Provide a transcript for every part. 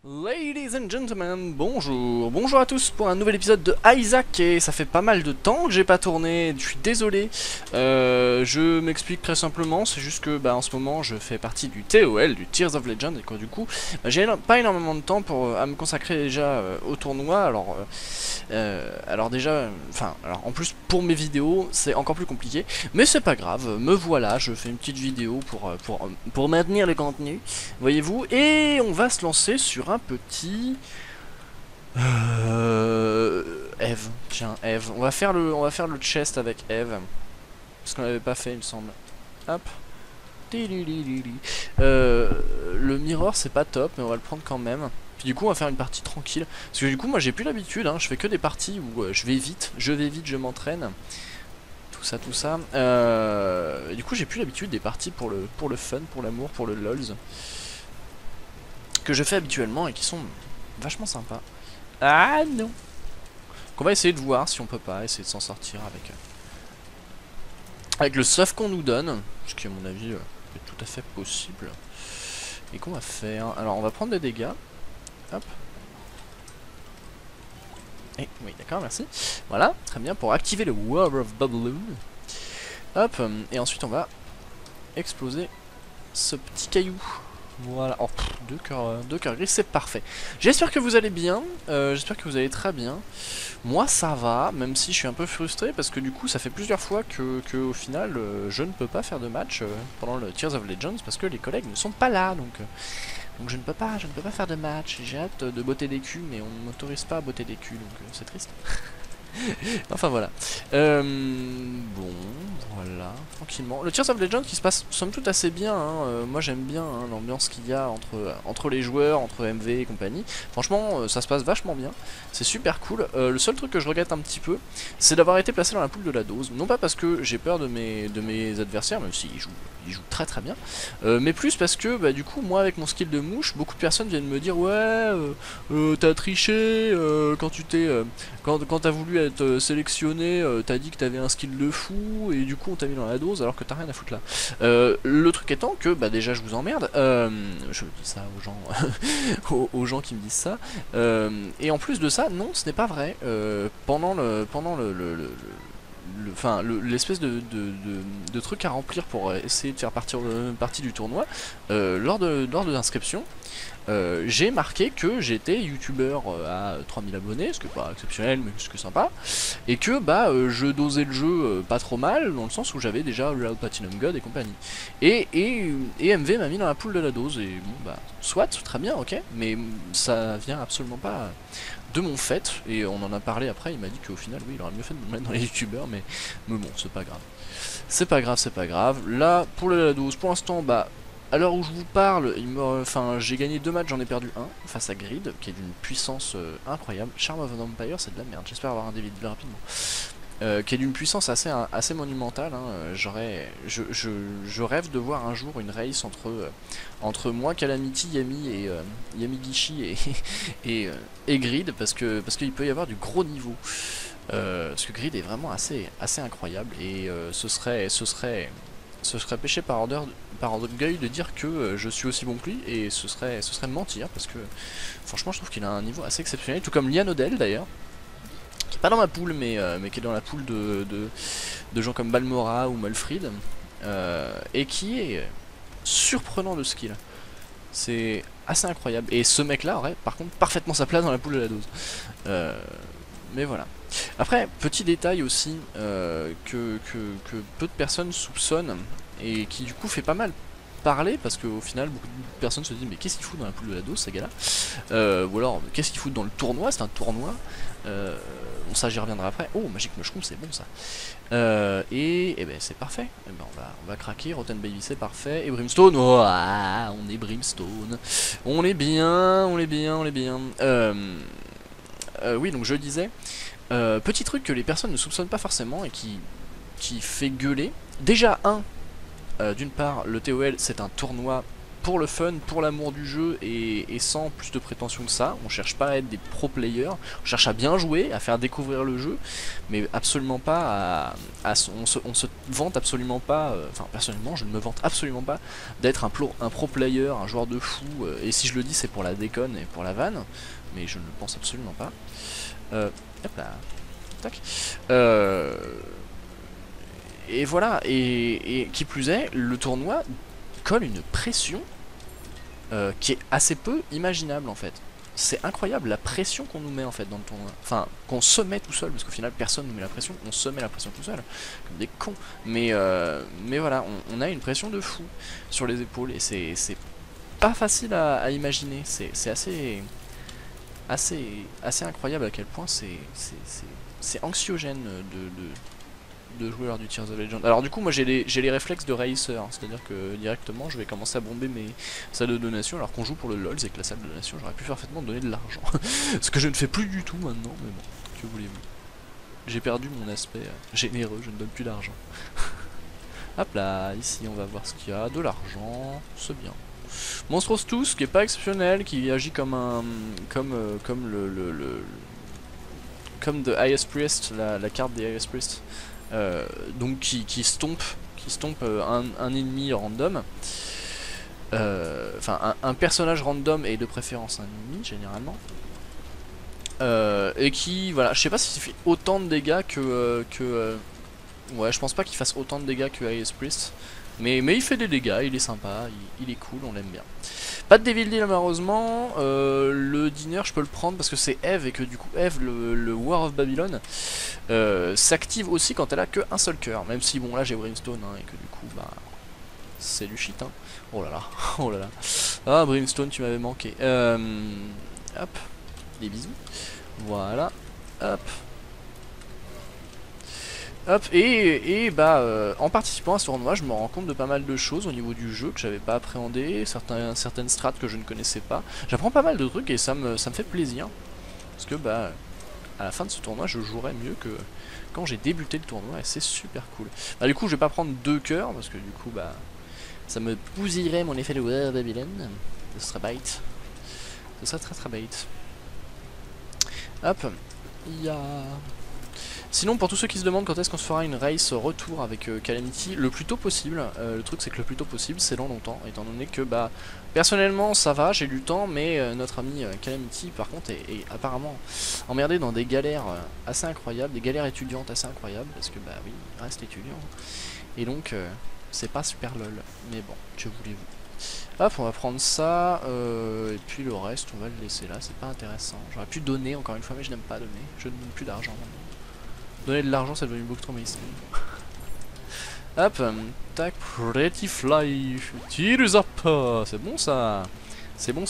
Ladies and gentlemen, bonjour à tous pour un nouvel épisode de Isaac. Et ça fait pas mal de temps que j'ai pas tourné, je suis désolé. Je m'explique très simplement, c'est juste que en ce moment je fais partie du TOL, du Tears of Legend, et que du coup j'ai pas énormément de temps à me consacrer déjà au tournoi. Alors déjà, alors en plus pour mes vidéos c'est encore plus compliqué, mais c'est pas grave, me voilà, je fais une petite vidéo pour maintenir le contenu, voyez-vous, et on va se lancer sur un petit Eve. Tiens, Eve. On va faire le chest avec Eve, parce qu'on l'avait pas fait, il me semble. Hop. Le mirror c'est pas top, mais on va le prendre quand même. Puis du coup on va faire une partie tranquille, parce que du coup moi j'ai plus l'habitude, hein, je fais que des parties où je vais vite, je m'entraîne, tout ça. Et du coup j'ai plus l'habitude des parties pour le fun, pour l'amour, pour le lols, que je fais habituellement et qui sont vachement sympas. Ah non. Qu'on va essayer de voir si on peut pas essayer de s'en sortir avec le stuff qu'on nous donne, ce qui à mon avis est tout à fait possible. Et qu'on va faire, alors on va prendre des dégâts. Hop. Et oui, d'accord, merci. Voilà, très bien, pour activer le War of Balloon. Hop, et ensuite on va exploser ce petit caillou. Voilà, oh, deux cœurs gris, c'est parfait. J'espère que vous allez bien, j'espère que vous allez très bien. Moi ça va, même si je suis un peu frustré parce que du coup ça fait plusieurs fois que au final je ne peux pas faire de match pendant le Tears of Legends parce que les collègues ne sont pas là, donc je ne peux pas faire de match. J'ai hâte de botter des culs, mais on ne m'autorise pas à botter des culs, donc c'est triste. Enfin voilà. Bon, voilà, tranquillement. Le Tears of Legend qui se passe somme toute assez bien, hein. Moi j'aime bien hein, l'ambiance qu'il y a entre les joueurs, entre MV et compagnie. Franchement, ça se passe vachement bien. C'est super cool. Le seul truc que je regrette un petit peu, c'est d'avoir été placé dans la poule de la dose. Non pas parce que j'ai peur de mes adversaires, même s'ils jouent très très bien, mais plus parce que du coup, moi avec mon skill de mouche, beaucoup de personnes viennent me dire ouais, t'as triché quand tu t'es quand t'as voulu être sélectionné, t'as dit que t'avais un skill de fou et du coup on t'a mis dans la dose alors que t'as rien à foutre là. Le truc étant que déjà je vous emmerde, je dis ça aux gens, aux gens qui me disent ça, et en plus de ça, non, ce n'est pas vrai. L'espèce de truc à remplir pour essayer de faire partie du tournoi, lors de l'inscription, j'ai marqué que j'étais youtubeur à 3000 abonnés, ce qui est pas exceptionnel mais ce qui est sympa, et que je dosais le jeu pas trop mal, dans le sens où j'avais déjà Real Platinum God et compagnie. Et MV m'a mis dans la poule de la dose, et bon soit, très bien, ok, mais ça vient absolument pas de mon fait, et on en a parlé après, il m'a dit qu'au final, oui, il aurait mieux fait de me mettre dans les youtubeurs, mais bon, c'est pas grave. C'est pas grave, c'est pas grave. Là, pour la dose, pour l'instant, à l'heure où je vous parle, j'ai gagné 2 matchs, j'en ai perdu un face à Grid, qui est d'une puissance incroyable. Charm of an Empire, c'est de la merde, j'espère avoir un débit de rapidement. Qui est d'une puissance assez monumentale, hein. Je rêve de voir un jour une race entre moi, Calamity, Yami et Yamigishi et Grid, parce qu'il peut y avoir du gros niveau. Parce que Grid est vraiment assez incroyable, et ce serait péché par orgueil de dire que je suis aussi bon que lui, et ce serait mentir, parce que franchement je trouve qu'il a un niveau assez exceptionnel, tout comme Lian Odell d'ailleurs, qui est pas dans ma poule, mais qui est dans la poule de gens comme Balmora ou Malfrid, et qui est surprenant de skill. C'est assez incroyable, et ce mec là aurait par contre parfaitement sa place dans la poule de la dose. Mais voilà. Après, petit détail aussi que peu de personnes soupçonnent, et qui du coup fait pas mal parler, parce qu'au final beaucoup de personnes se disent mais qu'est-ce qu'il fout dans la poule de la dose ces gars là, ou alors qu'est-ce qu'il fout dans le tournoi, c'est un tournoi. Bon, ça j'y reviendrai après. Oh, Magic Mushroom, c'est bon ça. Et ben c'est parfait, et ben, on va craquer. Rotten Baby, c'est parfait. Et Brimstone, oh, on est Brimstone, on est bien, oui, donc je disais, petit truc que les personnes ne soupçonnent pas forcément et qui fait gueuler. Déjà, d'une part, le TOL c'est un tournoi pour le fun, pour l'amour du jeu et sans plus de prétention que ça. On cherche pas à être des pro players, on cherche à bien jouer, à faire découvrir le jeu, mais absolument pas on se vante absolument pas, enfin personnellement je ne me vante absolument pas d'être un pro player, un joueur de fou, et si je le dis c'est pour la déconne et pour la vanne, mais je ne le pense absolument pas. Hop là, tac. Et voilà, et qui plus est, le tournoi colle une pression qui est assez peu imaginable en fait. C'est incroyable la pression qu'on nous met en fait dans le tournoi. Enfin, qu'on se met tout seul, parce qu'au final personne nous met la pression, on se met la pression tout seul, comme des cons. Mais voilà, on a une pression de fou sur les épaules, et c'est pas facile à imaginer. C'est assez incroyable à quel point c'est anxiogène de jouer lors du Tears of Legend. Alors du coup moi j'ai les réflexes de racer, c'est-à-dire que directement je vais commencer à bomber mes salles de donation, alors qu'on joue pour le LOL, c'est que la salle de donation j'aurais pu parfaitement donner de l'argent. Ce que je ne fais plus du tout maintenant, mais bon, que voulez-vous. J'ai perdu mon aspect généreux, je ne donne plus d'argent. Hop là, ici on va voir ce qu'il y a, de l'argent, c'est bien. Monstros tous, qui est pas exceptionnel, qui agit comme un... comme comme de Highest Priest, la carte des Highest Priest. Donc qui stompe un ennemi random, enfin un personnage random et de préférence un ennemi généralement, et qui, voilà, je sais pas s'il fait autant de dégâts ouais, je pense pas qu'il fasse autant de dégâts que Highest Priest, mais il fait des dégâts, il est sympa, il est cool, on l'aime bien. Pas de Devil Deal malheureusement. Le diner je peux le prendre parce que c'est Eve, et que du coup Eve, le War of Babylon, s'active aussi quand elle a que un seul cœur. Même si bon là j'ai Brimstone, hein, et que du coup bah c'est du shit, hein. Oh là là, oh là là. Ah Brimstone, tu m'avais manqué. Hop, des bisous. Voilà, hop. Hop, et bah en participant à ce tournoi, je me rends compte de pas mal de choses au niveau du jeu que j'avais pas appréhendé, certaines strats que je ne connaissais pas. J'apprends pas mal de trucs et ça me fait plaisir. Parce que bah à la fin de ce tournoi, je jouerai mieux que quand j'ai débuté le tournoi, et c'est super cool. Bah du coup, je vais pas prendre 2 cœurs parce que du coup bah ça me bousillerait mon effet de War of Babylon. Ce serait bait. Ce serait très bait. Hop, il y a... Sinon, pour tous ceux qui se demandent quand est-ce qu'on se fera une race retour avec Calamity, le plus tôt possible. Le truc c'est que le plus tôt possible c'est dans longtemps, étant donné que bah personnellement ça va, j'ai du temps, mais notre ami Calamity par contre est apparemment emmerdé dans des galères assez incroyables, des galères étudiantes assez incroyables, parce que bah oui, il reste étudiant, et donc c'est pas super lol, mais bon, que voulez-vous. Hop, on va prendre ça, et puis le reste on va le laisser là, c'est pas intéressant. J'aurais pu donner encore une fois, mais je n'aime pas donner, je ne donne plus d'argent maintenant. Donner de l'argent, c'est devenu beaucoup trop mainstream. Hop, tac, Pretty Fly, Tears Up, c'est bon ça. C'est bon.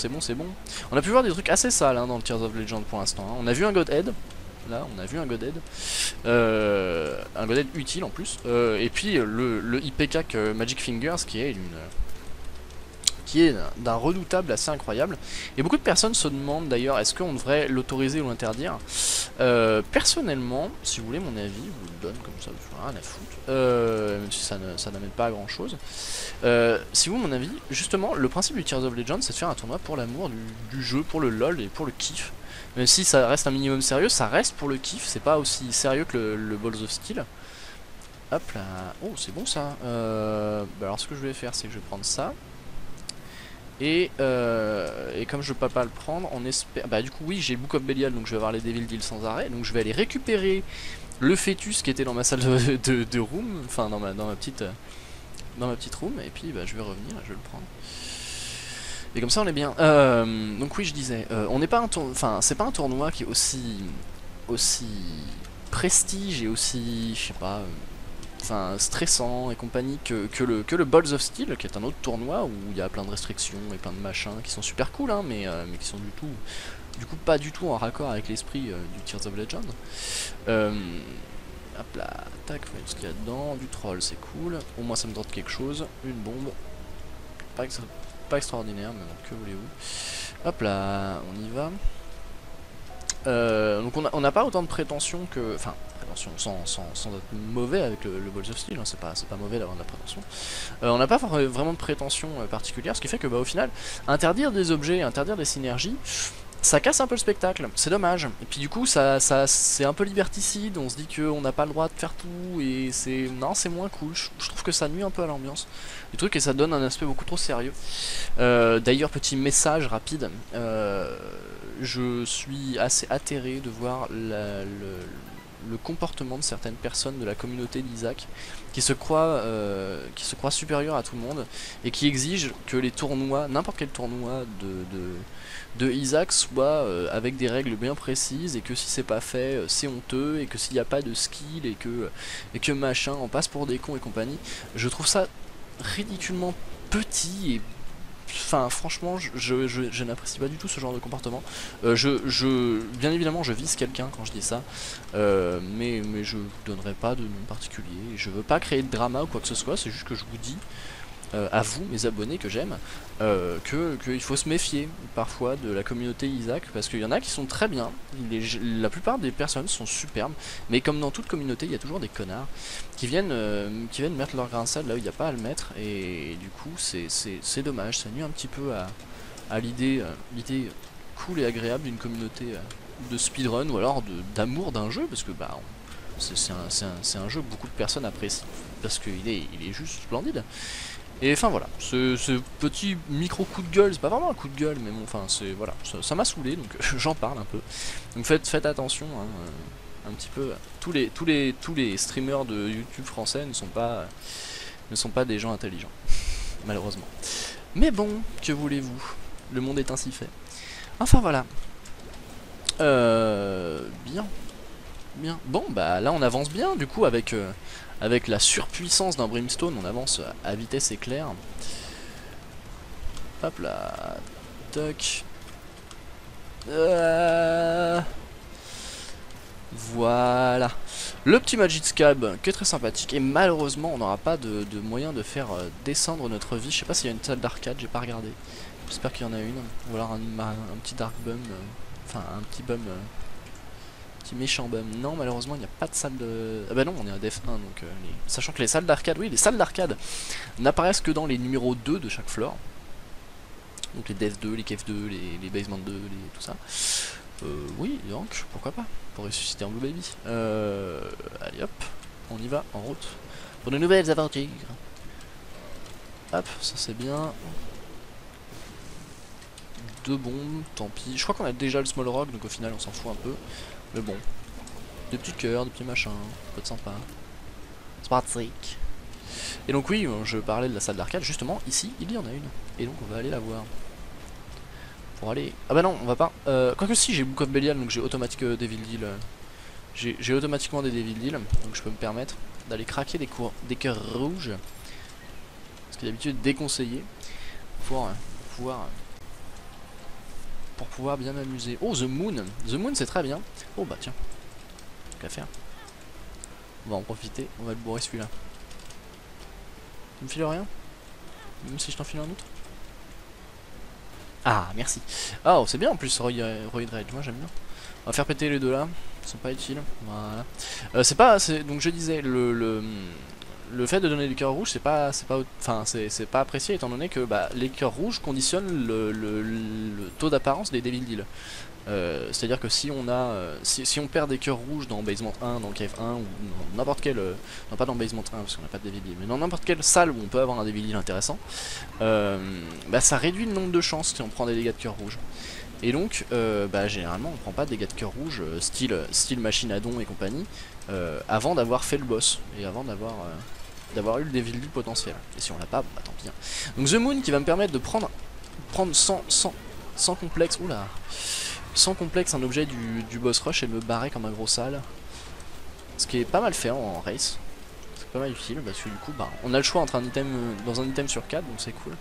On a pu voir des trucs assez sales hein, dans le Tears of Legend pour l'instant. Hein. On a vu un Godhead, là, on a vu un Godhead. Un Godhead utile en plus. Et puis le IPK Magic Fingers qui est d'un redoutable assez incroyable. Et beaucoup de personnes se demandent d'ailleurs est-ce qu'on devrait l'autoriser ou l'interdire. Personnellement, si vous voulez mon avis, je vous le donne comme ça, je n'ai rien à foutre, même si ça n'amène pas à grand chose. Si vous voulez mon avis, justement, le principe du Tears of Legend c'est de faire un tournoi pour l'amour du jeu, pour le LOL et pour le kiff. Même si ça reste un minimum sérieux, ça reste pour le kiff, c'est pas aussi sérieux que le Balls of Steel. Hop là, oh c'est bon ça. Bah alors ce que je vais faire c'est que je vais prendre ça. Et comme je peux pas le prendre, on espère... Bah du coup oui, j'ai le Book of Belial, donc je vais avoir les Devil Deal sans arrêt. Donc je vais aller récupérer le fœtus qui était dans ma salle de room, enfin dans ma petite room, et puis bah, je vais revenir, je vais le prendre. Et comme ça on est bien. Donc oui, je disais, on n'est pas enfin c'est pas un tournoi qui est aussi prestige et aussi, je sais pas... enfin stressant et compagnie que le Balls of Steel, qui est un autre tournoi où il y a plein de restrictions et plein de machins qui sont super cool hein, mais qui sont du coup pas du tout en raccord avec l'esprit du Tears of Legend. Hop là, tac, voyons ce qu'il y a dedans, du troll c'est cool, au moins ça me drop quelque chose, une bombe, pas extraordinaire mais bon, que voulez-vous. Hop là, on y va. Donc on n'a pas autant de prétention que... Enfin, prétention sans être mauvais avec le Balls of Steel, hein, c'est pas mauvais d'avoir de la prétention. On n'a pas vraiment de prétention particulière, ce qui fait que au final, interdire des objets, interdire des synergies, ça casse un peu le spectacle, c'est dommage. Et puis du coup, c'est un peu liberticide, on se dit qu'on n'a pas le droit de faire tout, et c'est... Non, c'est moins cool, je trouve que ça nuit un peu à l'ambiance du truc, et ça donne un aspect beaucoup trop sérieux. D'ailleurs, petit message rapide, je suis assez atterré de voir le comportement de certaines personnes de la communauté d'Isaac qui se croient supérieurs à tout le monde et qui exigent que les tournois, n'importe quel tournoi de Isaac soit avec des règles bien précises, et que si c'est pas fait c'est honteux, et que s'il n'y a pas de skill et que machin on passe pour des cons et compagnie. Je trouve ça ridiculement petit et enfin franchement je n'apprécie pas du tout ce genre de comportement. Bien évidemment je vise quelqu'un quand je dis ça, mais je vous donnerai pas de nom particulier, je veux pas créer de drama ou quoi que ce soit, c'est juste que je vous dis à vous, mes abonnés que j'aime, qu'il faut se méfier parfois de la communauté Isaac, parce qu'il y en a qui sont très bien, la plupart des personnes sont superbes, mais comme dans toute communauté, il y a toujours des connards qui viennent mettre leur grain de sable là où il n'y a pas à le mettre, et du coup c'est dommage, ça nuit un petit peu à l'idée cool et agréable d'une communauté de speedrun, ou alors d'amour d'un jeu, parce que c'est un jeu que beaucoup de personnes apprécient, parce qu'il est juste splendide. Et enfin voilà, ce petit micro coup de gueule, c'est pas vraiment un coup de gueule, mais bon, enfin c'est voilà, ça m'a saoulé, donc j'en parle un peu. Donc faites attention, hein, un petit peu. Tous les streamers de YouTube français ne sont pas des gens intelligents, malheureusement. Mais bon, que voulez-vous, le monde est ainsi fait. Enfin voilà. Bien. Bon bah là on avance bien du coup avec la surpuissance d'un Brimstone, on avance à vitesse éclair. Hop là. Toc. Voilà. Le petit Magic Scab qui est très sympathique, et malheureusement on n'aura pas de moyen de faire descendre notre vie. Je sais pas s'il y a une salle d'arcade, j'ai pas regardé. J'espère qu'il y en a une. Ou alors un petit Dark Bum. Enfin un petit bum. Petit méchant bum. Non, malheureusement il n'y a pas de salle de... Ah bah non, on est à Def 1, donc sachant que les salles d'arcade, oui, les salles d'arcade n'apparaissent que dans les numéros 2 de chaque floor. Donc les Def 2, les Kef 2, les Basement 2, tout ça. Oui, donc, pourquoi pas, pour ressusciter un Blue Baby. Allez hop, on y va, en route, pour de nouvelles aventures. Hop, ça c'est bien. 2 bombes, tant pis. Je crois qu'on a déjà le Small Rock, donc au final on s'en fout un peu. Mais bon, des petits cœurs, des petits machins, ça peut être sympa. C'est pratique. Et donc oui, je parlais de la salle d'arcade, justement, ici, il y en a une. Et donc on va aller la voir. Pour aller... Ah bah non, on va pas... Quoique si, j'ai Book of Belial, donc j'ai automatique Devil Deal. J'ai automatiquement des Devil Deal, donc je peux me permettre d'aller craquer des cœurs rouges. Ce qui est d'habitude déconseillé. Pour pouvoir bien m'amuser. Oh, The Moon. The Moon, c'est très bien. Oh, bah tiens. Qu'à faire. On va en profiter. On va le bourrer celui-là. Tu me files rien? Même si je t'en file un autre? Ah, merci. Ah, oh, c'est bien en plus, Roy Dredge. Moi, j'aime bien. On va faire péter les deux là. Ils sont pas utiles. Voilà. C'est pas... Donc, je disais, le fait de donner des cœurs rouges, c'est pas apprécié, étant donné que les cœurs rouges conditionnent le taux d'apparence des Devil Deal. C'est à dire que si on a si on perd des cœurs rouges dans Basement 1, dans Cave 1, ou dans n'importe quel non, pas dans Basement 1 parce qu'on n'a pas de Devil Deal, mais dans n'importe quelle salle où on peut avoir un Devil Deal intéressant, ça réduit le nombre de chances si on prend des dégâts de cœur rouge. Et donc généralement on prend pas de dégâts de cœur rouge style machinadon et compagnie avant d'avoir fait le boss et avant d'avoir eu le Devil Deal potentiel. Et si on l'a pas, bah tant pis. Donc The Moon qui va me permettre de prendre sans complexe, oula, sans complexe un objet du boss rush et de me barrer comme un gros sale. Ce qui est pas mal fait en race. C'est pas mal utile parce que du coup on a le choix entre un item dans un item sur 4, donc c'est cool.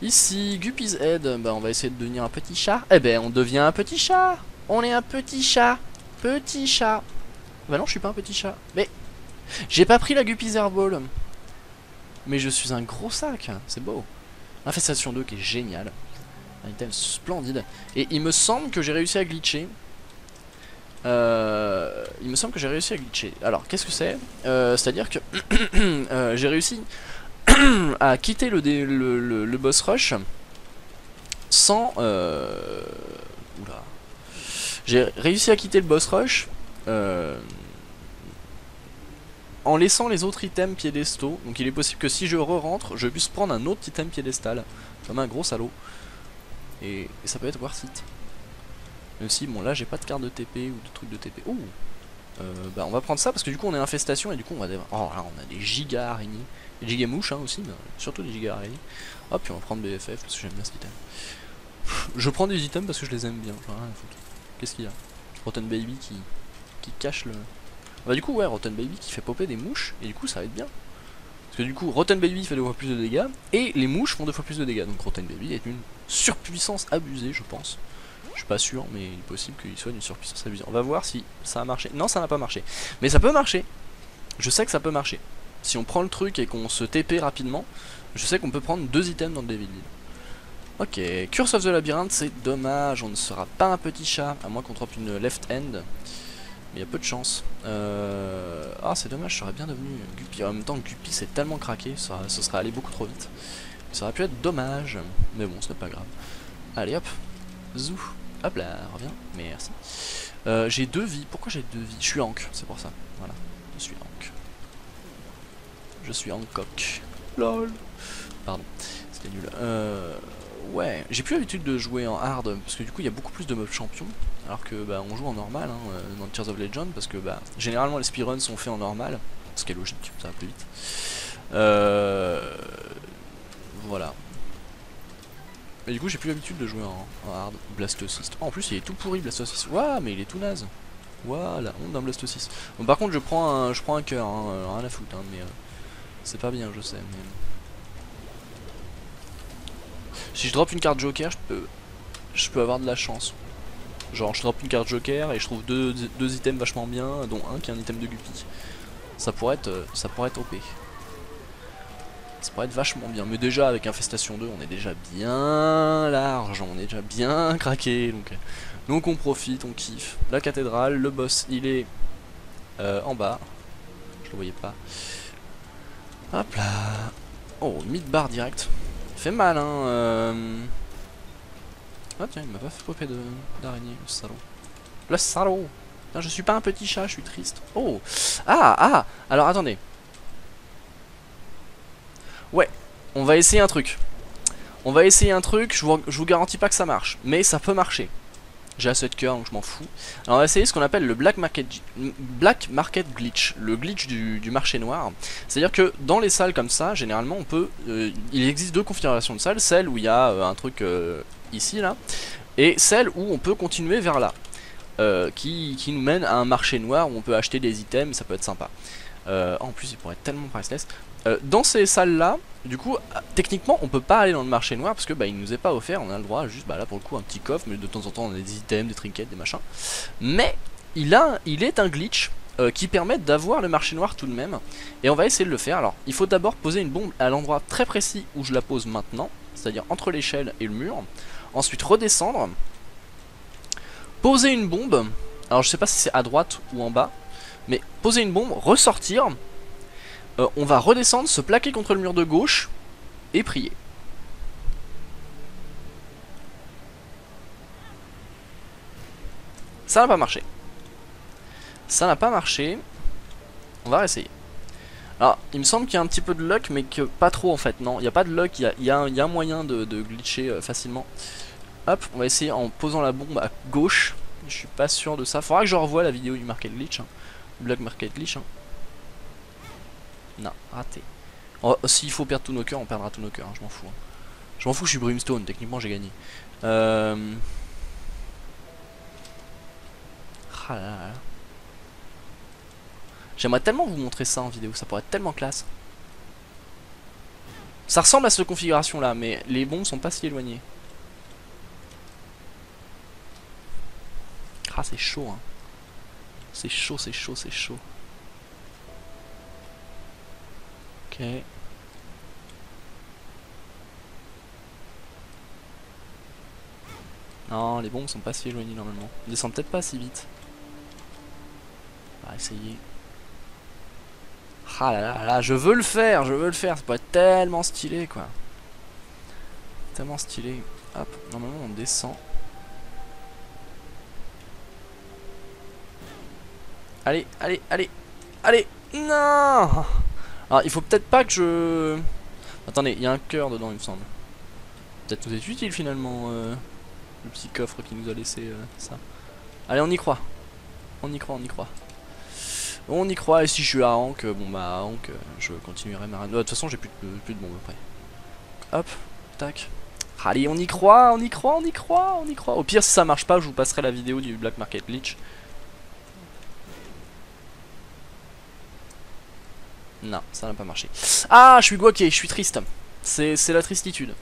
Ici, Guppy's Head, on va essayer de devenir un petit chat. Eh ben on devient un petit chat. On est un petit chat. Petit chat. Bah non, je suis pas un petit chat. Mais j'ai pas pris la Guppy's Airball. Mais je suis un gros sac, c'est beau. Infestation 2 qui est génial. Un item splendide. Et il me semble que j'ai réussi à glitcher Il me semble que j'ai réussi à glitcher. Alors qu'est-ce que c'est? C'est-à-dire que j'ai réussi à quitter le boss rush sans... Oula. J'ai réussi à quitter le boss rush en laissant les autres items piédestaux. Donc il est possible que si je re-rentre, je puisse prendre un autre item piédestal. Comme un gros salaud. Et ça peut être worth it. Même si, bon là j'ai pas de carte de TP ou de truc de TP. Ouh, bah on va prendre ça parce que du coup on est infestation et du coup on va... Oh là on a des giga araignées. Des giga mouches hein, aussi, mais surtout des giga araignées. Hop, puis on va prendre BFF parce que j'aime bien cet item. Je prends des items parce que je les aime bien, j'en ai rien à foutre. Qu'est-ce qu'il y a? Rotten Baby qui cache le... Bah du coup ouais, Rotten Baby qui fait popper des mouches et du coup ça va être bien. Parce que du coup Rotten Baby fait 2 fois plus de dégâts et les mouches font 2 fois plus de dégâts. Donc Rotten Baby est une surpuissance abusée je pense. Je suis pas sûr mais il est possible qu'il soit d'une surpuissance abusée. On va voir si ça a marché. Non ça n'a pas marché. Mais ça peut marcher. Je sais que ça peut marcher. Si on prend le truc et qu'on se TP rapidement, je sais qu'on peut prendre 2 items dans le Devil Deal. Ok, Curse of the Labyrinth, c'est dommage, on ne sera pas un petit chat, à moins qu'on droppe une left hand. Mais il y a peu de chance. Ah, c'est dommage, ça aurait bien devenu Guppy. En même temps, Guppy c'est tellement craqué, ça serait allé beaucoup trop vite. Ça aurait pu être dommage, mais bon, ce n'est pas grave. Allez hop, zou, hop là, reviens, merci. J'ai 2 vies, pourquoi j'ai 2 vies? Je suis Hank, c'est pour ça, voilà, je suis Hank. Je suis Hancock. LOL. Pardon, c'était nul. Ouais, j'ai plus l'habitude de jouer en hard parce que du coup il y a beaucoup plus de mobs champions alors que bah on joue en normal hein, dans Tears of Legend parce que bah généralement les speedruns sont faits en normal, ce qui est logique, ça va plus vite. Voilà. Et du coup j'ai plus l'habitude de jouer en hard. Blastocyst. Oh, en plus il est tout pourri Blastocyst. Waouh mais il est tout naze. Waouh la honte d'un Blastocyst. Bon par contre je prends un cœur, hein, rien à foutre hein, mais c'est pas bien je sais mais... Si je drop une carte joker, je peux avoir de la chance. Genre je drop une carte joker et je trouve deux items vachement bien, dont un qui est un item de Guppy. Ça pourrait être OP. Ça pourrait être vachement bien. Mais déjà avec Infestation 2, on est déjà bien large, on est déjà bien craqué. Donc on profite, on kiffe. La cathédrale, le boss il est en bas. Je le voyais pas. Hop là. Oh, mid-bar direct. Fait mal hein. Ah tiens il m'a pas fait popper d'araignée, le salaud. Le salaud. Putain, je suis pas un petit chat, je suis triste. Oh. Ah. Alors attendez. Ouais. On va essayer un truc. Je vous garantis pas que ça marche. Mais ça peut marcher. J'ai assez de cœur donc je m'en fous. Alors on va essayer ce qu'on appelle le Black Market Glitch. Le glitch du marché noir. C'est à dire que dans les salles comme ça, généralement on peut... il existe 2 configurations de salles. Celle où il y a un truc ici là. Et celle où on peut continuer vers là. Qui nous mène à un marché noir où on peut acheter des items et ça peut être sympa. En plus il pourrait être tellement priceless. Dans ces salles là, du coup, techniquement on peut pas aller dans le marché noir parce que bah il nous est pas offert, on a le droit à juste bah là pour le coup un petit coffre, mais de temps en temps on a des items, des trinkets, des machins. Mais il est un glitch qui permet d'avoir le marché noir tout de même. Et on va essayer de le faire. Alors il faut d'abord poser une bombe à l'endroit très précis où je la pose maintenant, c'est-à-dire entre l'échelle et le mur. Ensuite redescendre, poser une bombe, alors je sais pas si c'est à droite ou en bas, mais poser une bombe, ressortir. On va redescendre, se plaquer contre le mur de gauche et prier. Ça n'a pas marché. Ça n'a pas marché. On va réessayer. Alors, il me semble qu'il y a un petit peu de luck, mais que pas trop en fait. Non, il n'y a pas de luck, il y a un moyen de glitcher facilement. Hop, on va essayer en posant la bombe à gauche. Je suis pas sûr de ça. Faudra que je revoie la vidéo du Market Glitch. Hein. Black Market Glitch. Hein. Non, raté. Oh, s'il faut perdre tous nos cœurs, on perdra tous nos cœurs, hein, je m'en fous. Hein. Je m'en fous, je suis Brimstone, techniquement j'ai gagné. Ah là là. J'aimerais tellement vous montrer ça en vidéo, ça pourrait être tellement classe. Ça ressemble à cette configuration là, mais les bombes sont pas si éloignées. Ah c'est chaud hein. C'est chaud, c'est chaud, c'est chaud. Ok. Non, les bombes sont pas si éloignées normalement. Ils descendent peut-être pas si vite. On va essayer. Ah là là là, je veux le faire, ça pourrait être tellement stylé quoi. Tellement stylé. Hop, normalement on descend. Allez, allez, allez, allez. Non. Alors il faut peut-être pas que je... Attendez, il y a un cœur dedans il me semble. Peut-être nous est utile finalement le petit coffre qui nous a laissé ça. Allez on y croit. On y croit, on y croit. On y croit et si je suis à Hank, bon bah à Hank je continuerai ma run. De toute façon j'ai plus de bombes après. Hop, tac. Allez on y croit, on y croit, on y croit, on y croit. Au pire si ça marche pas je vous passerai la vidéo du Black Market Glitch. Non, ça n'a pas marché. Ah, je suis guaqué, je suis triste. C'est la tristitude.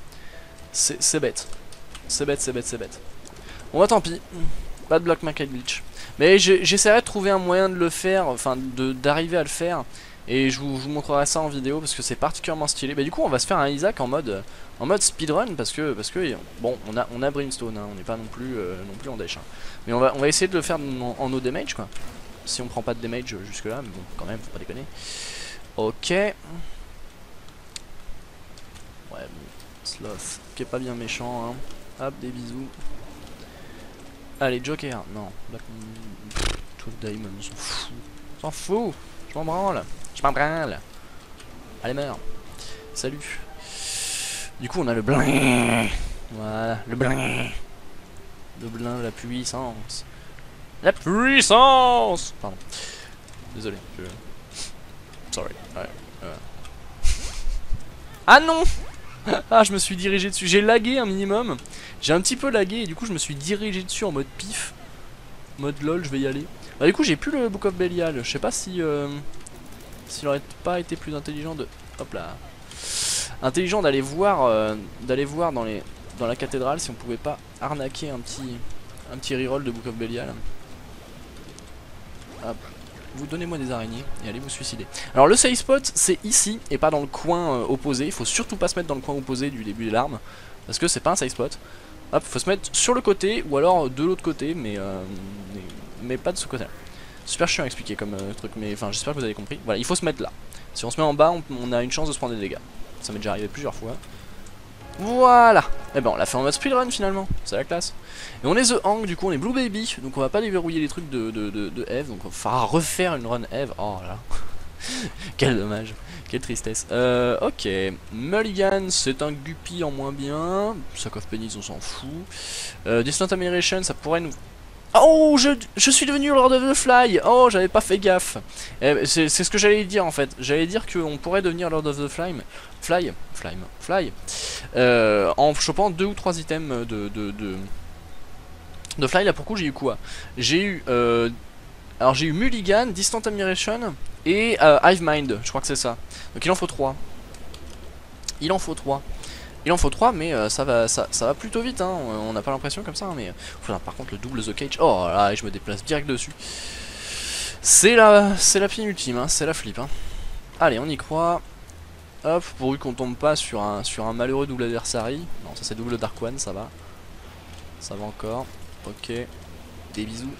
C'est bête. C'est bête, c'est bête, c'est bête. Bon bah tant pis. Pas de Black Market Glitch. Mais j'essaierai de trouver un moyen de le faire, enfin d'arriver à le faire. Et je vous montrerai ça en vidéo parce que c'est particulièrement stylé. Bah du coup on va se faire un Isaac en mode speedrun parce que bon on a Brimstone, hein, on n'est pas non plus en dash. Hein. Mais on va essayer de le faire en no damage quoi. Si on prend pas de damage jusque là, mais bon quand même faut pas déconner. Ok. Ouais bon, Sloth qui est pas bien méchant hein. Hop des bisous. Allez Joker, non. Tout Diamond, on s'en fout. On s'en fout. Je m'en branle. Je m'en branle. Allez meurs. Salut. Du coup on a le blin. Voilà, le blin. Le blin de la puissance. La puissance. Pardon. Désolé. Sorry. Ouais. Ah non. Ah je me suis dirigé dessus. J'ai lagué un minimum. J'ai un petit peu lagué et du coup je me suis dirigé dessus en mode pif. Mode lol je vais y aller. Bah du coup j'ai plus le Book of Belial. Je sais pas si s'il aurait pas été plus intelligent de... Hop là. Intelligent d'aller voir dans la cathédrale si on pouvait pas arnaquer un petit reroll de Book of Belial. Hop. Vous donnez-moi des araignées et allez vous suicider. Alors le safe spot c'est ici et pas dans le coin opposé. Il faut surtout pas se mettre dans le coin opposé du début des larmes. Parce que c'est pas un safe spot. Hop, faut se mettre sur le côté ou alors de l'autre côté mais pas de ce côté là. Super chiant à expliquer comme truc mais enfin j'espère que vous avez compris. Voilà, il faut se mettre là. Si on se met en bas on a une chance de se prendre des dégâts. Ça m'est déjà arrivé plusieurs fois. Voilà. Et ben on l'a fait en mode speedrun finalement, c'est la classe. Et on est The Hank, du coup on est Blue Baby, donc on va pas déverrouiller les trucs de Eve, donc on va refaire une run Eve. Oh là là. Quel dommage, quelle tristesse. Ok, Mulligan c'est un guppy en moins bien. Sack of Pennies on s'en fout. Distant Admiration ça pourrait nous... Oh je suis devenu Lord of the Fly. Oh j'avais pas fait gaffe. C'est ce que j'allais dire en fait. J'allais dire qu'on pourrait devenir Lord of the Fly en chopant 2 ou 3 items de Fly. Là pour coup j'ai eu quoi? J'ai eu alors j'ai eu Mulligan, Distant Admiration et Hive Mind, je crois que c'est ça. Donc il en faut 3. Il en faut 3. Il en faut 3 mais ça va plutôt vite hein. On n'a pas l'impression comme ça hein, mais par contre le double The Cage. Oh là je me déplace direct dessus. C'est la pine ultime hein, c'est la flip hein. Allez on y croit. Hop, pourvu qu'on tombe pas sur un malheureux double adversary. Non ça c'est double Dark One, ça va. Ça va encore. Ok. Des bisous.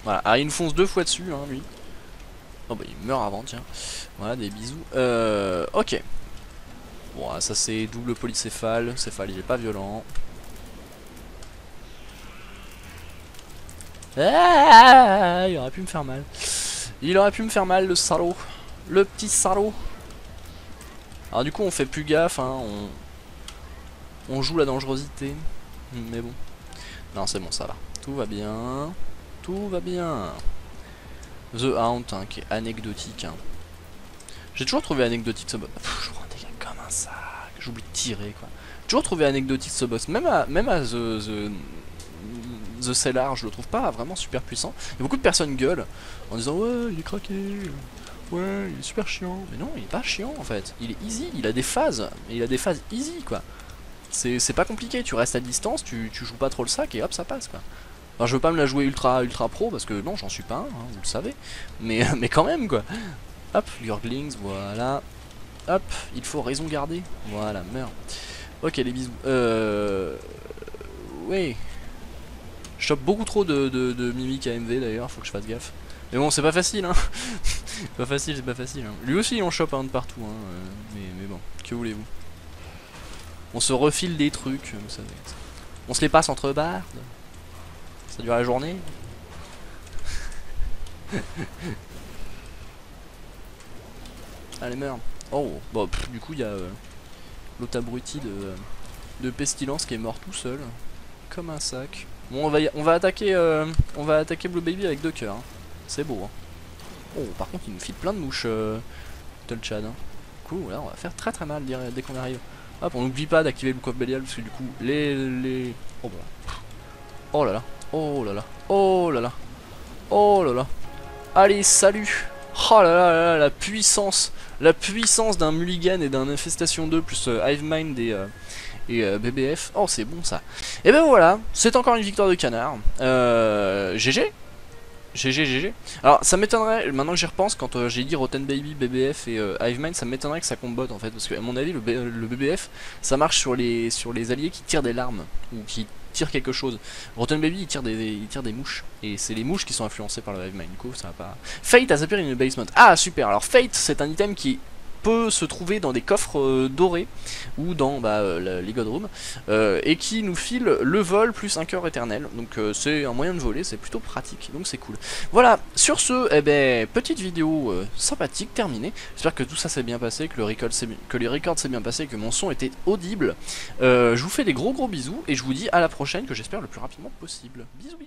Voilà, ah il nous fonce 2 fois dessus hein lui. Oh bah il meurt avant tiens. Voilà des bisous. Ok. Bon ça c'est double polycéphale. Céphale il est pas violent. Ah, il aurait pu me faire mal. Il aurait pu me faire mal le salaud. Le petit salaud. Alors du coup on fait plus gaffe hein. On joue la dangerosité. Mais bon. Non c'est bon ça va. Tout va bien. Tout va bien. The Haunt hein, qui est anecdotique hein. J'ai toujours trouvé anecdotique ce boss. Je prends des gars comme un sac. J'oublie de tirer quoi. J'ai toujours trouvé anecdotique ce boss. Même à The Cellar je le trouve pas vraiment super puissant. Il y a beaucoup de personnes gueulent en disant ouais il est craqué. Ouais il est super chiant. Mais non il est pas chiant en fait. Il est easy. Il a des phases. Et il a des phases easy quoi. C'est pas compliqué. Tu restes à distance. Tu joues pas trop le sac et hop ça passe quoi. Alors je veux pas me la jouer ultra pro parce que non j'en suis pas un, hein, vous le savez. Mais quand même quoi. Hop, Lurglings, voilà. Hop, il faut raison garder. Voilà, meurs. Ok les bisous. Ouais. Je chope beaucoup trop de mimiques AMV d'ailleurs, faut que je fasse gaffe. Mais bon, c'est pas facile, hein. C'est pas facile, c'est pas facile. Hein. Lui aussi, il en chope un de partout, hein. Mais bon, que voulez-vous? On se refile des trucs, vous savez. On se les passe entre bardes. Ça dure la journée. Allez, meurs. Oh, bon, du coup, il y a l'autre abruti de Pestilence qui est mort tout seul. Comme un sac. Bon, on va attaquer Blue Baby avec 2 cœurs. Hein. C'est beau. Hein. Oh, par contre, il nous file plein de mouches, Tolchad. Hein. Du coup, là, on va faire très très mal dès qu'on arrive. Hop, on n'oublie pas d'activer le Coff Belial parce que du coup, Oh, bon. Oh là là. Oh là là. Oh là là. Oh là là. Allez, salut. Oh là là là là, la puissance. La puissance d'un Mulligan et d'un Infestation 2 plus Hivemind et BBF. Oh, c'est bon ça. Et ben voilà, c'est encore une victoire de canard. GG. GG. Alors ça m'étonnerait, maintenant que j'y repense, quand j'ai dit Rotten Baby, BBF et Hivemind, ça m'étonnerait que ça combotte en fait, parce que à mon avis le BBF ça marche sur les alliés qui tirent des larmes, ou qui tirent quelque chose. Rotten Baby il tire des mouches, et c'est les mouches qui sont influencées par le Hivemind, du coup ça va pas... Fate has appeared in the basement. Ah super, alors Fate c'est un item qui peut se trouver dans des coffres dorés ou dans les God Room et qui nous file le vol plus un cœur éternel, donc c'est un moyen de voler, c'est plutôt pratique, donc c'est cool. Voilà, sur ce, eh ben, petite vidéo sympathique terminée. J'espère que tout ça s'est bien passé, que les records s'est bien passé, que mon son était audible. Je vous fais des gros bisous et je vous dis à la prochaine, que j'espère le plus rapidement possible. Bisous.